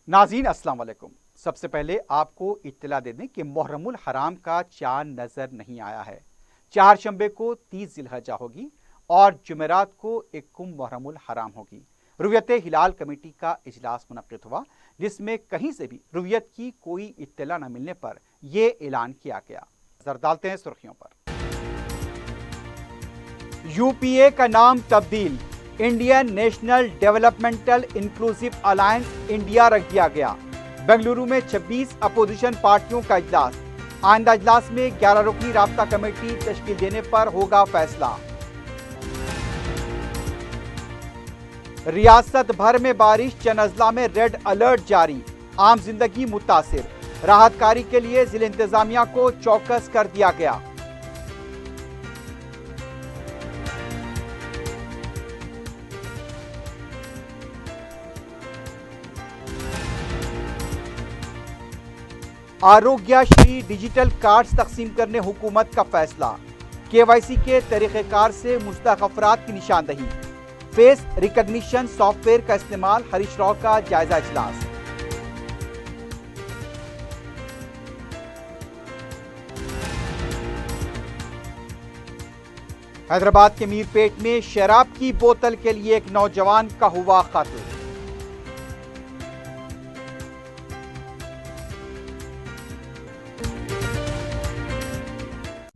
नाज़रीन अस्सलाम वालेकुम। सबसे पहले आपको इत्तला दे दें कि मुहर्रमुल हराम का चांद नज़र नहीं आया है। चारशंबे को 30 ज़िलहज्जा होगी और जुमेरात को 1 मुहर्रमुल हराम होगी। रुयत हिलाल कमेटी का इजलास मुनक्किद हुआ, जिसमें कहीं से भी रुयत की कोई इत्तला न मिलने पर यह ऐलान किया गया। नजर डालते हैं सुर्खियों पर। यूपीए का नाम तब्दील, Indian national developmental inclusive alliance India रख दिया गया। बेंगलुरु में 26 अपोजिशन पार्टियों का इजलास। आइंदा इजलास में 11 रुकनी राब्ता कमेटी तश्कील देने पर होगा फैसला। रियासत भर में बारिश, चंद अजला में रेड अलर्ट जारी। आम जिंदगी मुतासिर, राहत कारी के लिए जिला इंतजामिया को चौकस कर दिया गया। आरोग्यश्री डिजिटल कार्ड्स तकसीम करने हुकूमत का फैसला। केवाईसी के तरीक़ेकार से मुस्तहक़ अफराद की निशानदही। फेस रिकग्निशन सॉफ्टवेयर का इस्तेमाल, हरीश राव का जायजा इजलास। हैदराबाद के मीरपेट में शराब की बोतल के लिए एक नौजवान का हुआ कत्ल।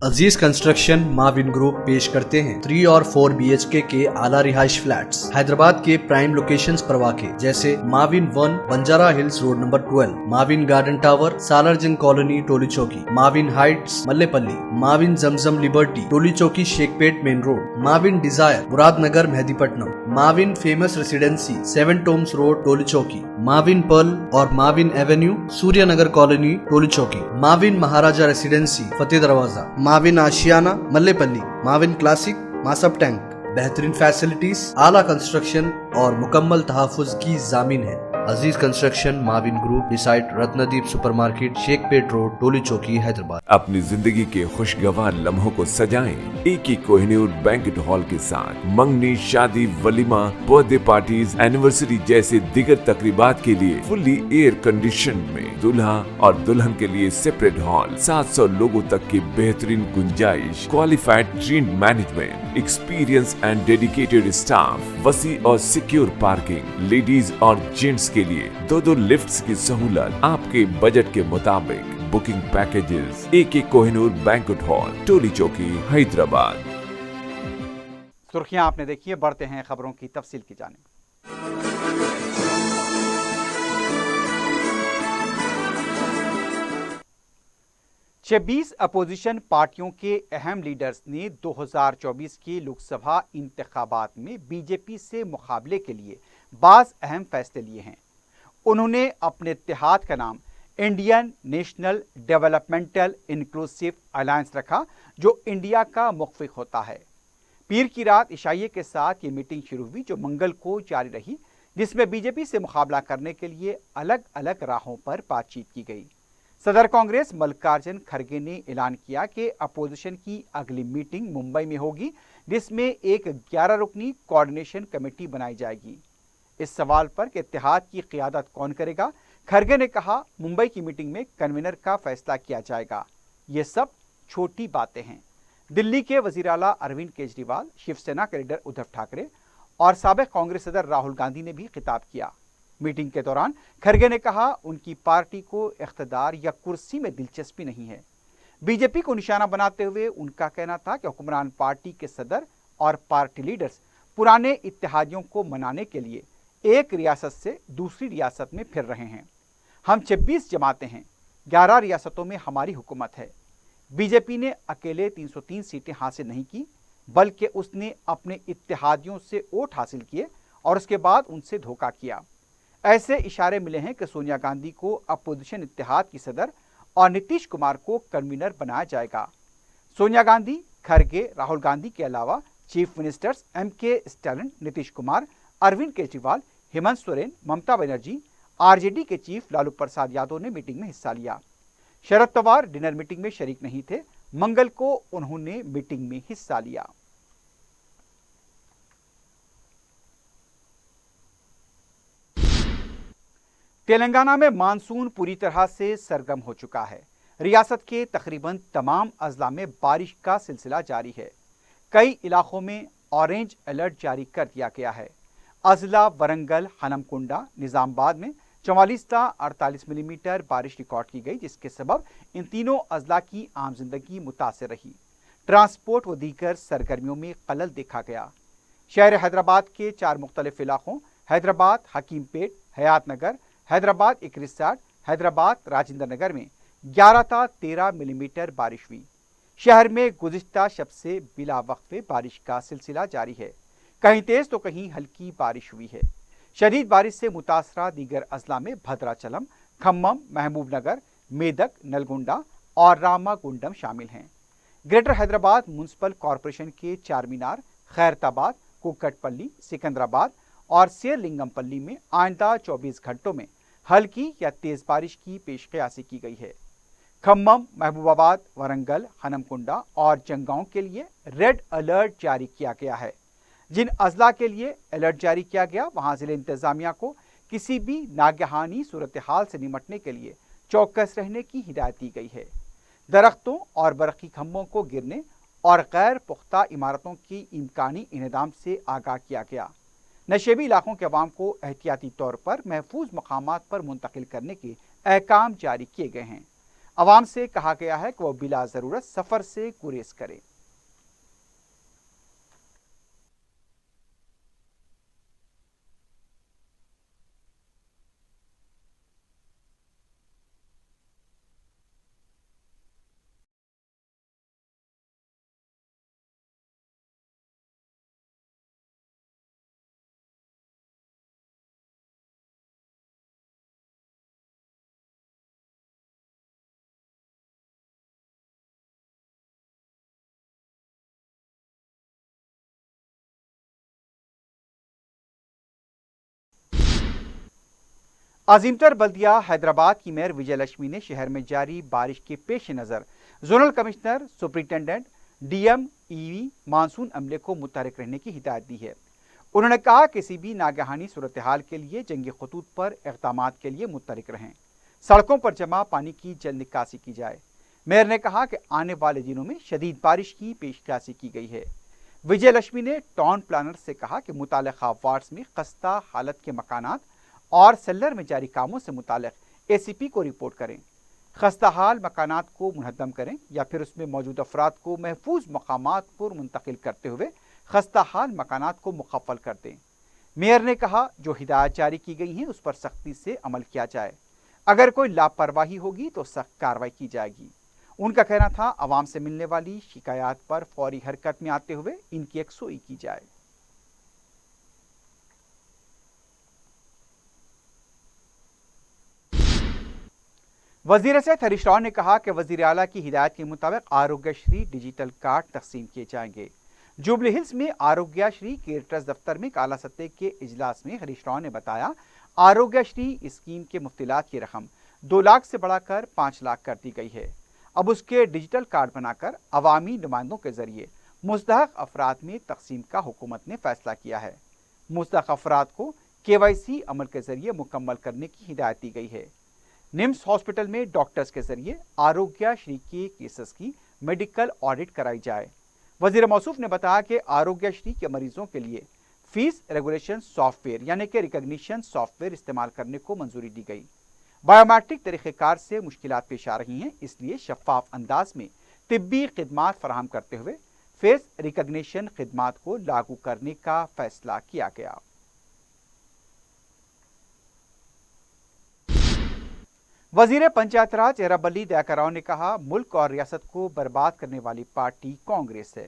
अजीज कंस्ट्रक्शन माविन ग्रुप पेश करते हैं 3 और 4 BHK के आला रिहाइश फ्लैट्स हैदराबाद के प्राइम लोकेशंस पर वाक़े, जैसे Mavin 1 Banjara Hills road number 12, Mavin garden tower Salarjung colony Toli Chowki, Mavin heights Mallepally, Mavin Zamzam liberty Toli Chowki Shaikpet main road, Mavin desire Muradnagar Mehdipatnam, Mavin famous residency 7 tombs road Toli Chowki, Mavin pearl और Mavin avenue Suryanagar colony Toli Chowki, Mavin Maharaja residency Fateh Darwaza, Mavin Ashiana Mallepally, Mavin classic Masab tank. बेहतरीन facilities, आला construction और मुकम्मल तहफ़्फ़ुज़ की ज़ामीन है। Aziz construction Mavin group beside Ratnadeep supermarket Shaikpet road Toli Chowki Hyderabad. अपनी जिंदगी के खुशगवार लम्हों को सजाएं एक ही कोहिनूर बैंक्वेट हॉल के साथ। मंगनी, शादी, वलीमा, बर्थडे पार्टीज, एनिवर्सरी जैसे दिगर तकरीबात के लिए फुल्ली एयर कंडीशन में दूल्हा और दुल्हन के लिए सेपरेट हॉल, 700 लोगों तक की बेहतरीन गुंजाइश, qualified train management, experience and dedicated staff, वसी और सिक्योर पार्किंग, लेडीज और जेंट्स के लिए 2 लिफ्ट्स की सहूलत, आपके बजट के मुताबिक बुकिंग पैकेजेस। एक कोहिनूर बैंक्वेट हॉल टोली चौकी हैदराबाद। सुर्खियां आपने देखी है, बढ़ते हैं खबरों की तफसील की जानिब। 26 अपोजिशन पार्टियों के अहम लीडर्स ने 2024 के लोकसभा इंतखाबात में बीजेपी से मुकाबले के लिए बाज़ अहम फैसले लिए हैं। उन्होंने अपने इत्तेहाद का नाम Indian national developmental inclusive alliance रखा, जो इंडिया का मुख्फिक होता है। पीर की रात इशाइये के साथ ये मीटिंग शुरू हुई, जो मंगल को जारी रही, जिसमें बीजेपी से मुकाबला करने के लिए अलग अलग राहों पर बातचीत की गई। सदर कांग्रेस मल्लिकार्जुन खड़गे ने ऐलान किया कि अपोजिशन की अगली मीटिंग मुंबई में होगी, जिसमें एक 11 रुकनी कोऑर्डिनेशन कमेटी बनाई जाएगी। इस सवाल पर कि इत्तेहाद की क़ियादत कौन करेगा, खड़गे ने कहा, मुंबई की मीटिंग में कन्वीनर का फैसला किया जाएगा। ये सब छोटी बातें हैं। दिल्ली के वज़ीर आला अरविंद केजरीवाल, शिवसेना के लीडर उद्धव ठाकरे और साबिक़ कांग्रेस सदर राहुल गांधी ने भी खिताब किया। मीटिंग के दौरान खड़गे ने कहा, उनकी पार्टी को इख्तिदार या कुर्सी में दिलचस्पी नहीं है। बीजेपी को निशाना बनाते हुए उनका कहना था कि हुक्मरान पार्टी के सदर और पार्टी लीडर्स पुराने इत्तेहादियों को मनाने के लिए एक रियासत से दूसरी रियासत में फिर रहे हैं। हम 26 जमातें हैं, 11 रियासतों में हमारी हुकूमत है। बीजेपी ने अकेले 303 सीटें हासिल नहीं की, बल्कि उसने अपने इत्तेहादियों से वोट हासिल किए और उसके बाद उनसे धोखा किया। ऐसे इशारे मिले हैं कि सोनिया गांधी को अपोजिशन इत्तेहाद की सदर और नीतीश कुमार को कन्वीनर बनाया जाएगा। सोनिया गांधी, खड़गे, राहुल गांधी के अलावा chief ministers MK Stalin, Nitish Kumar, Arvind Kejriwal, Hemant Soren, Mamata Banerjee, RJD के चीफ लालू प्रसाद यादव ने मीटिंग में हिस्सा लिया। शरद पवार डिनर मीटिंग में शरीक नहीं थे, मंगल को उन्होंने मीटिंग में हिस्सा लिया। تلنگانہ میں مانسون پوری طرح سے سرگرم ہو چکا ہے۔ ریاست کے تقریباً تمام اضلاع میں بارش کا سلسلہ جاری ہے۔ کئی علاقوں میں اورنج الرٹ جاری کر دیا گیا ہے۔ اضلاع ورنگل، ہنمکنڈا، نظام آباد میں 44 تا 48 ملی میٹر بارش ریکارڈ کی گئی، جس کے سبب ان تینوں اضلاع کی عام زندگی متاثر رہی۔ ٹرانسپورٹ و دیگر سرگرمیوں میں خلل دیکھا گیا۔ شہر حیدرآباد کے 4 مختلف علاقوں حیدرآباد، حکیم پیٹ، حیات نگر، حیدرآباد اکرساڈ، حیدرآباد راجندر نگر میں 11 تا 13 ملی میٹر بارش ہوئی۔ شہر میں گزشتہ شب سے بلا وقفے بارش کا سلسلہ جاری ہے۔ کہیں تیز تو کہیں ہلکی بارش ہوئی ہے۔ شدید بارش سے متاثرہ دیگر اضلاع میں بھدراچلم، کھمم، محبوب نگر، میدک، نلگونڈا اور راما گنڈم شامل ہیں۔ گریٹر حیدرآباد میونسپل کارپوریشن کے چار مینار، خیرتآباد، کوکٹ پلی، سکندرآباد اور سیر لنگم پلی میں آئندہ 24 گھنٹوں میں ہلکی یا تیز بارش کی پیش قیاسی کی گئی ہے۔ کھمم، محبوب آباد، ورنگل، ہنمکنڈا اور جنگاؤں کے لیے ریڈ الرٹ جاری کیا گیا ہے۔ جن اضلاع کے لیے الرٹ جاری کیا گیا وہاں ضلع انتظامیہ کو کسی بھی ناگہانی صورتحال سے نمٹنے کے لیے چوکس رہنے کی ہدایت دی گئی ہے۔ درختوں اور برقی کھمبوں کو گرنے اور غیر پختہ عمارتوں کی امکانی انہدام سے آگاہ کیا گیا۔ نشیبی علاقوں کے عوام کو احتیاطی طور پر محفوظ مقامات پر منتقل کرنے کے احکام جاری کیے گئے ہیں۔ عوام سے کہا گیا ہے کہ وہ بلا ضرورت سفر سے گریز کریں۔ عظیم تر بلدیہ حیدرآباد کی میئر وجے لکشمی نے شہر میں جاری بارش کے پیش نظر zonal commissioner, superintendent, D M E monsoon عملے کو متحرک رہنے کی ہدایت دی ہے۔ انہوں نے کہا کسی بھی ناگہانی صورتحال کے لیے جنگی خطوط پر اقدامات کے لیے متحرک رہیں۔ سڑکوں پر جمع پانی کی جلد نکاسی کی جائے۔ میئر نے کہا کہ آنے والے دنوں میں شدید بارش کی پیش قیاسی کی گئی ہے۔ وجے لکشمی نے ٹاؤن پلانر سے کہا کہ متعلقہ وارڈز میں خستہ حالت کے مکانات اور سیلر میں جاری کاموں سے متعلق اے سی پی کو رپورٹ کریں۔ خستہ حال مکانات کو منہدم کریں یا پھر اس میں موجود افراد کو محفوظ مقامات پر منتقل کرتے ہوئے خستہ حال مکانات کو مکمل کر دیں۔ میئر نے کہا جو ہدایات جاری کی گئی ہیں اس پر سختی سے عمل کیا جائے۔ اگر کوئی لاپرواہی ہوگی تو سخت کارروائی کی جائے گی۔ ان کا کہنا تھا عوام سے ملنے والی شکایات پر فوری حرکت میں آتے ہوئے ان کی یکسوئی کی جائے۔ وزیر صحت ہریش راؤ نے کہا کہ وزیر اعلیٰ کی ہدایت کے مطابق آروگیہ شری ڈیجیٹل کارڈ تقسیم کیے جائیں گے۔ جوبلی ہلز میں آروگیہ شری کیئر ٹرسٹ دفتر میں اعلیٰ سطح کے اجلاس میں ہریش راؤ نے بتایا آروگیہ شری اسکیم کے مفت کی رقم 2 لاکھ سے بڑھا کر 5 لاکھ کر دی گئی ہے۔ اب اس کے ڈیجیٹل کارڈ بنا کر عوامی نمائندوں کے ذریعے مستحق افراد میں تقسیم کا حکومت نے فیصلہ کیا ہے۔ مستحق افراد کو KYC عمل کے ذریعے مکمل کرنے کی ہدایت دی گئی ہے۔ نمس ہاسپٹل میں ڈاکٹرز کے ذریعے آروگیہ شری کے کیسز کی میڈیکل آڈٹ کرائی جائے۔ وزیر موصوف نے بتایا کہ آروگیہ شری کے مریضوں کے لیے فیس ریگولیشن سافٹ ویئر یعنی کہ ریکگنیشن سافٹ ویئر استعمال کرنے کو منظوری دی گئی۔ بایو میٹرک طریقہ کار سے مشکلات پیش آ رہی ہیں، اس لیے شفاف انداز میں طبی خدمات فراہم کرتے ہوئے فیس ریکگنیشن خدمات کو لاگو کرنے کا فیصلہ کیا گیا۔ وزیر پنچایت راج ایرابلی دیاکر راؤ نے کہا ملک اور ریاست کو برباد کرنے والی پارٹی کانگریس ہے۔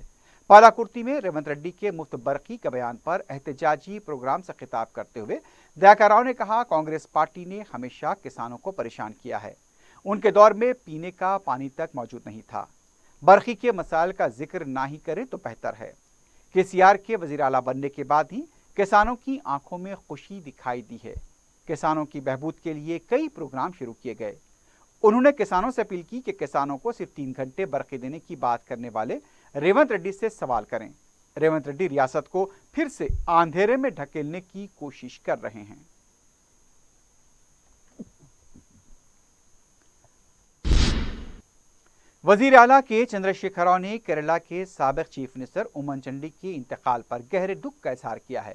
پالاکرتی میں ریونت ریڈی کے مفت برقی کے بیان پر احتجاجی پروگرام سے خطاب کرتے ہوئے دیاکر راؤ نے کہا کانگریس پارٹی نے ہمیشہ کسانوں کو پریشان کیا ہے۔ ان کے دور میں پینے کا پانی تک موجود نہیں تھا۔ برقی کے مسائل کا ذکر نہ ہی کریں تو بہتر ہے۔ KCR کے وزیر اعلیٰ بننے کے بعد ہی کسانوں کی آنکھوں میں خوشی دکھائی دی ہے۔ کسانوں کی بہبود کے لیے کئی پروگرام شروع کیے گئے۔ انہوں نے کسانوں سے اپیل کی کہ کسانوں کو صرف 3 گھنٹے برقی دینے کی بات کرنے والے ریونت ریڈی سے سوال کریں۔ ریونت ریڈی ریاست کو پھر سے اندھیرے میں ڈھکیلنے کی کوشش کر رہے ہیں۔ وزیر اعلیٰ کے چندرشیکھر راؤ نے کیرلا کے سابق چیف منسٹر اومن چنڈی کے انتقال پر گہرے دکھ کا اظہار کیا ہے۔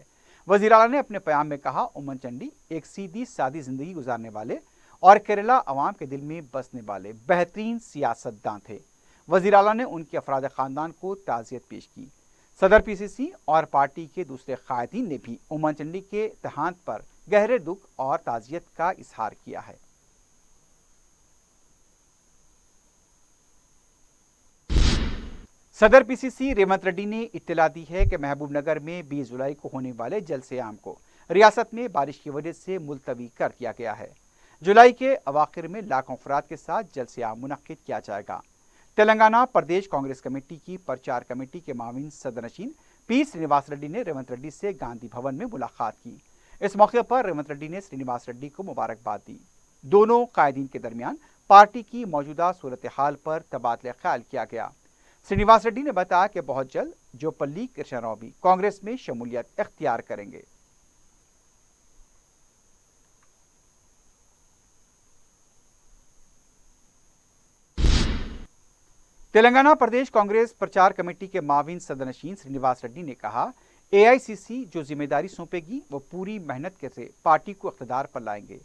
وزیر اعلیٰ نے اپنے پیام میں کہا، اومن چنڈی ایک سیدھی سادی زندگی گزارنے والے اور کیرلا عوام کے دل میں بسنے والے بہترین سیاستداں تھے۔ وزیر اعلیٰ نے ان کے افراد خاندان کو تعزیت پیش کی۔ صدر پی سی سی اور پارٹی کے دوسرے قائدین نے بھی اومن چنڈی کے دیہانت پر گہرے دکھ اور تعزیت کا اظہار کیا ہے۔ صدر پی سی سی ریونت ریڈی نے اطلاع دی ہے کہ محبوب نگر میں 20 جولائی کو ہونے والے جلسے عام کو ریاست میں بارش کی وجہ سے ملتوی کر دیا گیا ہے۔ جولائی کے اواخر میں لاکھوں افراد کے ساتھ جلسے عام منعقد کیا جائے گا۔ تلنگانہ پردیش کانگریس کمیٹی کی پرچار کمیٹی کے معاون صدر نشین پی سرینواس ریڈی نے ریونت ریڈی سے گاندھی بھون میں ملاقات کی۔ اس موقع پر ریونت ریڈی نے سرینواس ریڈی کو مبارکباد دی۔ دونوں قائدین کے درمیان پارٹی کی موجودہ صورتحال پر تبادلہ خیال کیا گیا۔ سرینواس ریڈی نے بتایا کہ بہت جلد جوپلی کرشن راؤ بھی کانگریس میں شمولیت اختیار کریں گے۔ تلنگانہ پردیش کانگریس پرچار کمیٹی کے معاون صدر نشین سرینواس ریڈی نے کہا، اے آئی سی سی جو ذمہ داری سونپے گی وہ پوری محنت سے پارٹی کو اقتدار پر لائیں گے۔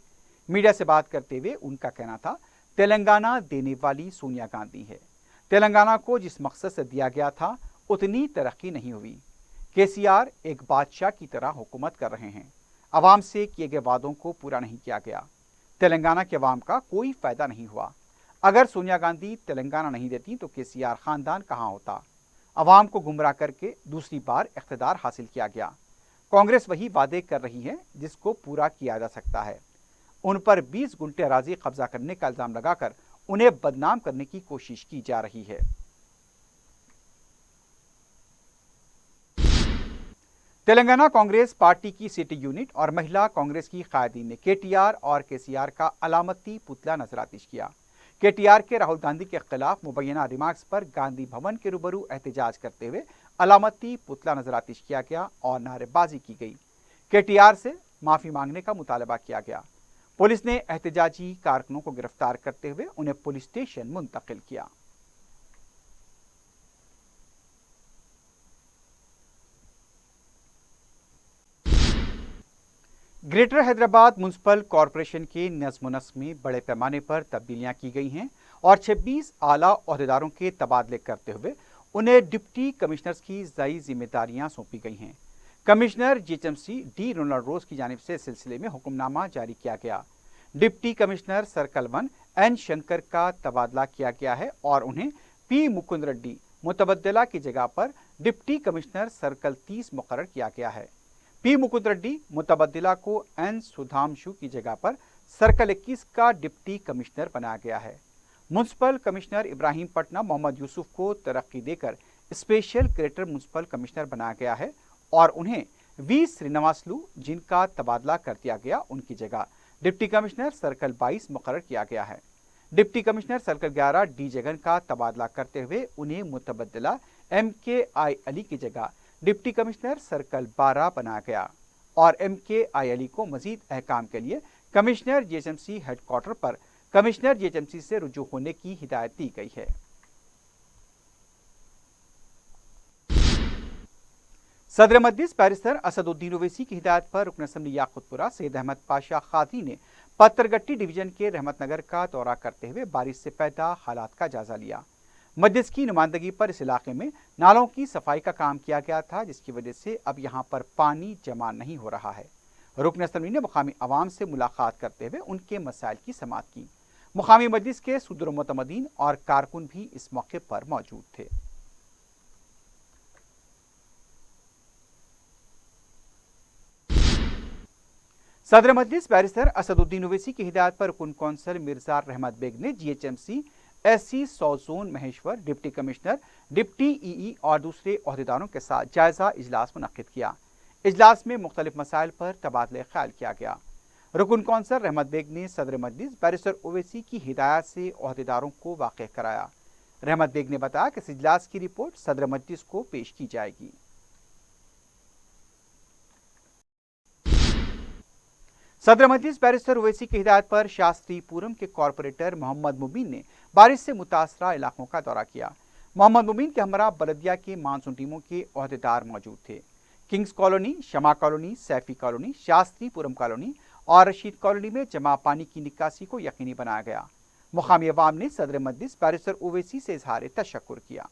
میڈیا سے بات کرتے ہوئے ان کا کہنا تھا، تلنگانہ دینے والی سونیا گاندھی ہے۔ تلنگانہ کو جس مقصد سے دیا گیا تھا اتنی ترقی نہیں ہوئی۔ کے سی آر ایک بادشاہ کی طرح حکومت کر رہے ہیں۔ عوام سے کیے گئے وعدوں کو پورا نہیں کیا گیا۔ تلنگانہ کے عوام کا کوئی فائدہ نہیں ہوا۔ اگر سونیا گاندھی تلنگانہ نہیں دیتی تو کے سی آر خاندان کہاں ہوتا؟ عوام کو گمراہ کر کے دوسری بار اقتدار حاصل کیا گیا۔ کانگریس وہی وعدے کر رہی ہے جس کو پورا کیا جا سکتا ہے۔ ان پر 20 گنٹے اراضی قبضہ کرنے کا الزام لگا کر انہیں بدنام کرنے کی کوشش کی جا رہی ہے۔ تلنگانہ کانگریس پارٹی کی سٹی یونٹ اور مہیلا کانگریس کی قائدین نے کے ٹی آر اور کے سی آر کا علامتی پتلا نظر آتش کیا۔ کے ٹی آر کے راہل گاندھی کے خلاف مبینہ ریمارکس پر گاندھی بھون کے روبرو احتجاج کرتے ہوئے علامتی پتلا نظر آتش کیا گیا اور نعرے بازی کی گئی۔ کے ٹی آر سے معافی مانگنے کا مطالبہ کیا گیا۔ پولیس نے احتجاجی کارکنوں کو گرفتار کرتے ہوئے انہیں پولیس اسٹیشن منتقل کیا۔ گریٹر حیدرآباد میونسپل کارپوریشن کے نظم و نسق میں بڑے پیمانے پر تبدیلیاں کی گئی ہیں اور 26 اعلیٰ عہدیداروں کے تبادلے کرتے ہوئے انہیں ڈپٹی کمشنرز کی نئی ذمہ داریاں سونپی گئی ہیں۔ Commissioner G H M C D Ronald Rose کی جانب سے اس سلسلے میں حکم نامہ جاری کیا گیا۔ Deputy commissioner circle 1 N Shankar کا تبادلہ کیا گیا ہے اور انہیں پی مکند ریڈی متبدلہ کی جگہ پر ڈپٹی کمشنر سرکل 30 مقرر کیا گیا ہے۔ پی مکند ریڈی متبدلہ کو این سدھامشو کی جگہ پر سرکل 21 کا ڈپٹی کمشنر بنایا گیا ہے۔ میونسپل کمشنر ابراہیم پٹنہ محمد یوسف کو ترقی دے کر اسپیشل گریٹر میونسپل کمشنر بنایا گیا ہے اور انہیں وی سرینواسلو جن کا تبادلہ کر دیا گیا ان کی جگہ ڈپٹی کمشنر سرکل 22 مقرر کیا گیا ہے۔ Deputy commissioner circle 11 D Jagan کا تبادلہ کرتے ہوئے انہیں متبدلہ ایم کے آئی علی کی جگہ ڈپٹی کمشنر سرکل 12 بنایا گیا اور ایم کے آئی علی کو مزید احکام کے لیے commissioner G H M C head quarter پر commissioner G H M C سے رجوع ہونے کی ہدایت دی گئی ہے۔ صدر مجلس بیرسٹر اسد الدین اویسی کی ہدایت پر رکن اسمبلی یاقوت پورہ سید احمد پاشا قادری نے پترگٹی ڈویژن کے رحمت نگر کا دورہ کرتے ہوئے بارش سے پیدا حالات کا جائزہ لیا۔ مجلس کی نمائندگی پر اس علاقے میں نالوں کی صفائی کا کام کیا گیا تھا جس کی وجہ سے اب یہاں پر پانی جمع نہیں ہو رہا ہے۔ رکن اسمبلی نے مقامی عوام سے ملاقات کرتے ہوئے ان کے مسائل کی سماعت کی۔ مقامی مجلس کے صدر و معتمدین اور کارکن بھی اس موقع پر موجود تھے۔ صدر مجلس بیرسٹر اسد الدین اویسی کی ہدایت پر رکن کونسل مرزا رحمت بیگ نے G H M C S C south zone Maheshwar deputy commissioner deputy E E اور دوسرے عہدیداروں کے ساتھ جائزہ اجلاس منعقد کیا۔ اجلاس میں مختلف مسائل پر تبادلہ خیال کیا گیا۔ رکن کونسل رحمت بیگ نے صدر مجلس بیرسٹر اویسی کی ہدایت سے عہدیداروں کو واقف کرایا۔ رحمت بیگ نے بتایا کہ اس اجلاس کی رپورٹ صدر مجلس کو پیش کی جائے گی۔ सदर मजलिस बैरिस्टर ओवैसी की हिदायत पर शास्त्रीपुरम के कॉरपोरेटर मोहम्मद मुबीन ने बारिश से मुतासरा इलाकों का दौरा किया। मोहम्मद मुबीन के हमरा बलदिया के मानसून टीमों के ओहदेदार मौजूद थे। Kings colony, Shama colony, Saifi colony, Shastripuram colony और रशीद कॉलोनी में जमा पानी की निकासी को यकीनी बनाया गया। मुकामी अवाम ने सदर मजलिस बैरिस्टर ओवैसी से इजहार तशक्कुर किया।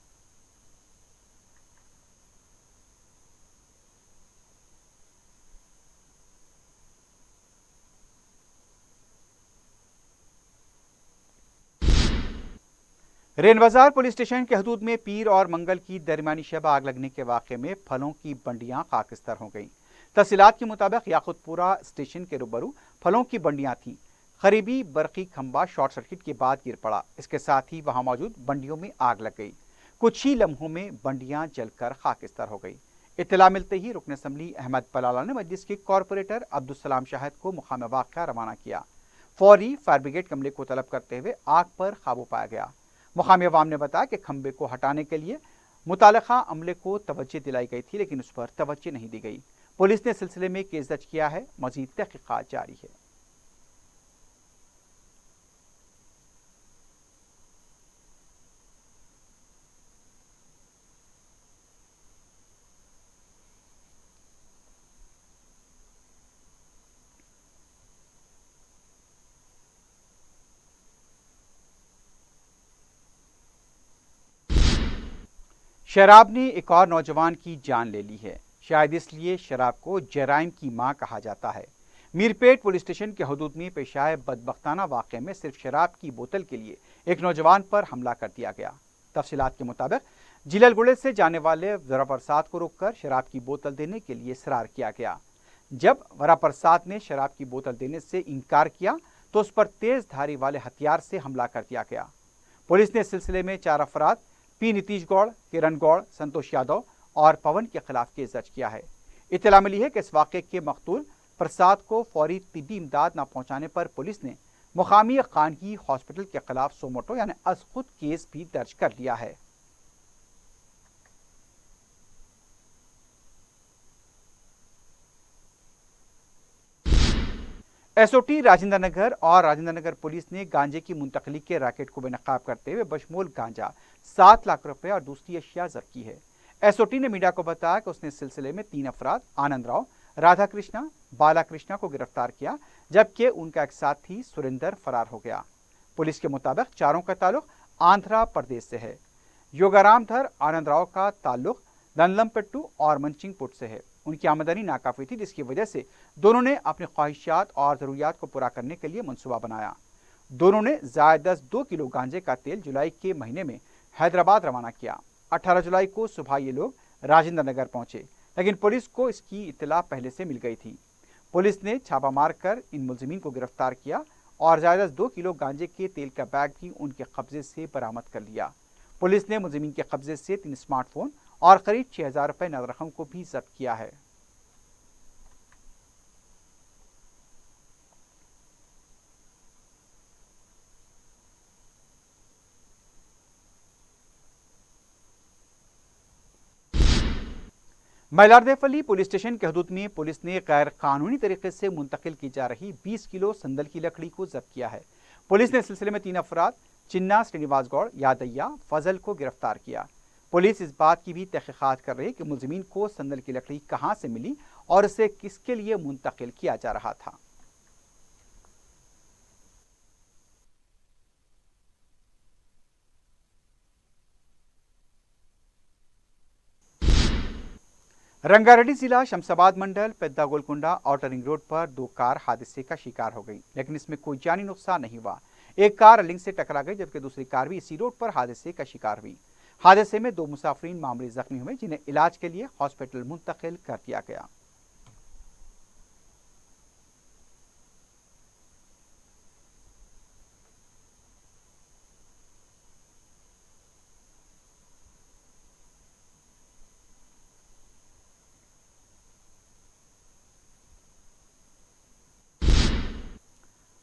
रेन बाजार पुलिस स्टेशन के हदूद में पीर और मंगल की दरमियानी शब आग लगने के वाक़े में फलों की बंडियां खाकिस्तर हो गईं। तफसीलात के मुताबिक याकुतपुरा स्टेशन के रूबरू फलों की बंडियां थीं। करीबी बरकी खंबा शॉर्ट सर्किट के बाद गिर पड़ा। इसके साथ ही वहां मौजूद बंडियों में आग लग गई। कुछ ही लम्हों में बंडियां जलकर खाकिस्तर हो गई। इत्तला मिलते ही रुकन असम्बली अहमद पलाला ने मजलिस के कॉरपोरेटर अब्दुल शाहिद को मुकाम वाक़या रवाना किया। फौरी फायर ब्रिगेड अमले को तलब करते हुए आग पर काबू पाया गया। मुकामी अवाम ने बताया कि खंबे को हटाने के लिए मुतालिका अमले को तवज्जो दिलाई गई थी, लेकिन उस पर तवज्जो नहीं दी गई। पुलिस ने सिलसिले में केस दर्ज किया है। मजीद तहकीकात जारी है। शराब ने एक और नौजवान की जान ले ली है। शायद इसलिए शराब को जराइम की मां कहा जाता है। मीरपेट पुलिस स्टेशन के हदूद में पेश आए बदबख्ताना वाक़े में सिर्फ शराब की बोतल के लिए एक नौजवान पर हमला कर दिया गया। तफसीलात के मुताबिक जिललगुड़े से जाने वाले वरा प्रसाद को रोककर शराब की बोतल देने के लिए इसरार किया गया। जब वरा प्रसाद ने शराब की बोतल देने से इनकार किया तो उस पर तेज धारी वाले हथियार से हमला कर दिया गया। पुलिस ने इस सिलसिले में 4 अफराद पी नीतीश गौड़, किरण गौड़, संतोष यादव और पवन के खिलाफ केस दर्ज किया है। इत्तला मिली है कि इस वाक़े के मकतूल प्रसाद को फौरी तिब्बी इमदाद न पहुंचाने पर पुलिस ने मुकामी खानगी हॉस्पिटल के खिलाफ सोमोटो यानी अज़खुद केस भी दर्ज कर लिया है। एसओटी राजेंद्र नगर और राजेंद्र नगर पुलिस ने गांजे की मुंतकली के रैकेट को बेनकाब करते हुए बशमूल गांजा 7 लाख रुपए और दूसरी अशिया जब्त की है। एसओटी ने मीडिया को बताया कि उसने इस सिलसिले में 3 अफराद आनंद राव, राधा कृष्णा, बाला कृष्णा को गिरफ्तार किया, जबकि उनका एक साथी सुरेंदर फरार हो गया। पुलिस के मुताबिक चारों का ताल्लुक आंध्र प्रदेश से है। योगारामधर आनंद राव का ताल्लुक दनलमपेट्टू और मंचिंगपुट से है। उनकी आमदनी नाकाफी थी, जिसकी वजह से दोनों ने अपनी ख्वाहिशात और ज़रूरियात को पूरा करने के लिए मंसूबा बनाया। दोनों ने ज़ायदस 2 किलो गांजे का तेल जुलाई के महीने में हैदराबाद रवाना किया। 18 जुलाई को सुबह ये लोग राजेंद्र नगर पहुंचे, लेकिन पुलिस को इसकी इत्तला पहले से मिल गई थी। पुलिस ने छापा मारकर इन मुलजिमीन को गिरफ्तार किया और ज़ायदस 2 किलो गांजे के तेल का बैग भी उनके कब्जे से बरामद कर लिया। पुलिस ने मुलजिमीन के कब्जे से 3 स्मार्टफोन और करीब 6000 रुपए नगद रकम को भी जब्त किया है। मैलारदेफली पुलिस स्टेशन के हदूद में पुलिस ने गैर कानूनी तरीके से मुंतकिल की जा रही 20 किलो संदल की लकड़ी को जब्त किया है। पुलिस ने इस सिलसिले में 3 अफराद चिन्ना श्रीनिवास गौड़, यादయ్య, फजल को गिरफ्तार किया। पुलिस इस बात की भी तहकीकात कर रही है कि मुलजिमीन को संदल की लकड़ी कहां से मिली और इसे किसके लिए मुंतकिल किया जा रहा था। रंगारेड्डी जिला Shamshabad mandal Pedda Golconda outer ring road पर 2 कार हादसे का शिकार हो गई, लेकिन इसमें कोई जानी नुकसान नहीं हुआ। एक कार लिंक से टकरा गई, जबकि दूसरी कार भी इसी रोड पर हादसे का शिकार हुई। हादसे में 2 मुसाफिरीन मामूली जख्मी हुए, जिन्हें इलाज के लिए हॉस्पिटल मुंतकिल कर दिया गया।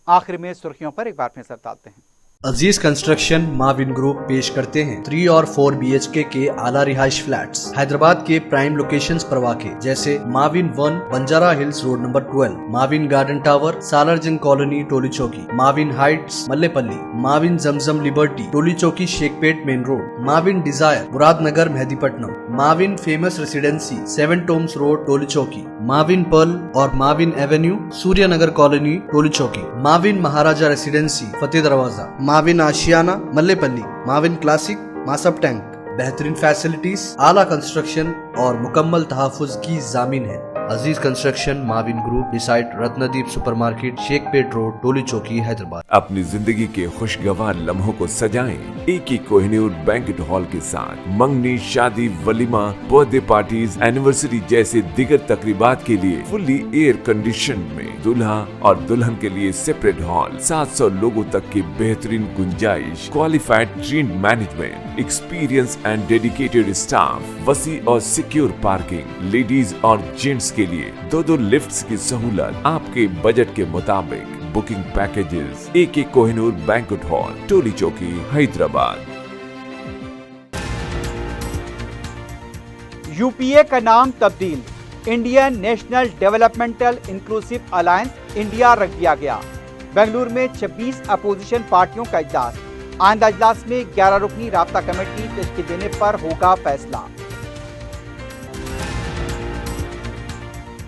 आखिर में सुर्खियों पर एक बार फिर नजर डालते हैं। अजीज कंस्ट्रक्शन माविन ग्रुप पेश करते हैं 3 और 4 BHK के आला रिहाइश फ्लैट्स हैदराबाद के प्राइम लोकेशंस पर वाक़े जैसे Mavin 1 Banjara Hills road number 12, Mavin garden tower Salarjung colony Toli Chowki, Mavin heights Mallepally, Mavin Zamzam liberty Toli Chowki Shaikpet main road, Mavin desire Muradnagar Mehdipatnam, Mavin famous residency 7 tombs road Toli Chowki, Mavin pearl और Mavin avenue Suryanagar colony Toli Chowki, Mavin Maharaja residency Fateh Darwaza, Mavin Ashiana Mallepally, Mavin classic Masab tank. बेहतरीन facilities, आला construction और मुकम्मल तहफ़्फ़ुज़ की ज़ामीन है। Aziz construction Mavin group beside Ratnadeep supermarket Shaikpet road Toli Chowki Hyderabad. अपनी जिंदगी के खुशगवार लम्हों को सजाएं एक ही कोहिनूर बैंकेट हॉल के साथ। मंगनी, शादी, वलीमा, बर्थडे पार्टीज, एनिवर्सरी जैसे दिगर तकरीबात के लिए फुल्ली एयर कंडीशन में दूल्हा और दुल्हन के लिए सेपरेट हॉल, 700 लोगों तक की बेहतरीन गुंजाइश, qualified train management, experience and dedicated staff, वसी और सिक्योर पार्किंग, लेडीज और जेंट्स के लिए 2 लिफ्ट्स की सहूलत आपके बजट के मुताबिक। Booking packages AK Kohinoor banquet hall Toli Chowki Hyderabad. UPA का नाम तब्दील, Indian national developmental inclusive alliance India रख दिया गया। बेंगलुरु में 26 अपोजिशन पार्टियों का इजलास, आइंदा इजलास में 11 रुकनी राब्ता कमेटी तश्कील देने पर होगा फैसला।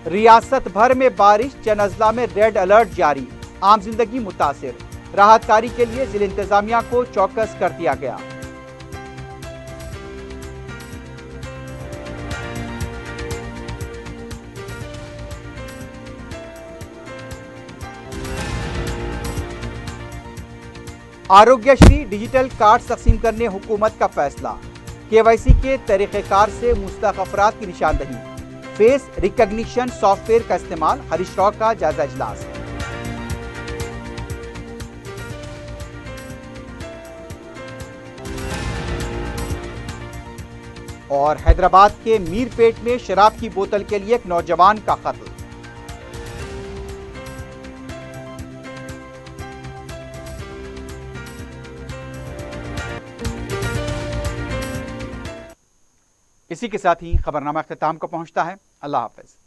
रियासत भर में बारिश, चंद अजला में रेड अलर्ट जारी, आम जिंदगी मुतासिर। राहत कारी के लिए जिला इंतजामिया को चौकस कर दिया गया। आरोग्यश्री डिजिटल कार्ड तकसीम करने हुकूमत का फैसला। KYC के तरीक़ेकार से मुस्तहक़ अफराद की निशानदही, फेस रिकग्निशन सॉफ्टवेयर का इस्तेमाल। हरीश राव का जायजा इजलास। और हैदराबाद के मीरपेट में शराब की बोतल के लिए एक नौजवान का कत्ल। इसी के साथ ही खबरनामा अख्ताम को पहुंचता है। अल्लाह हाफ़िज़।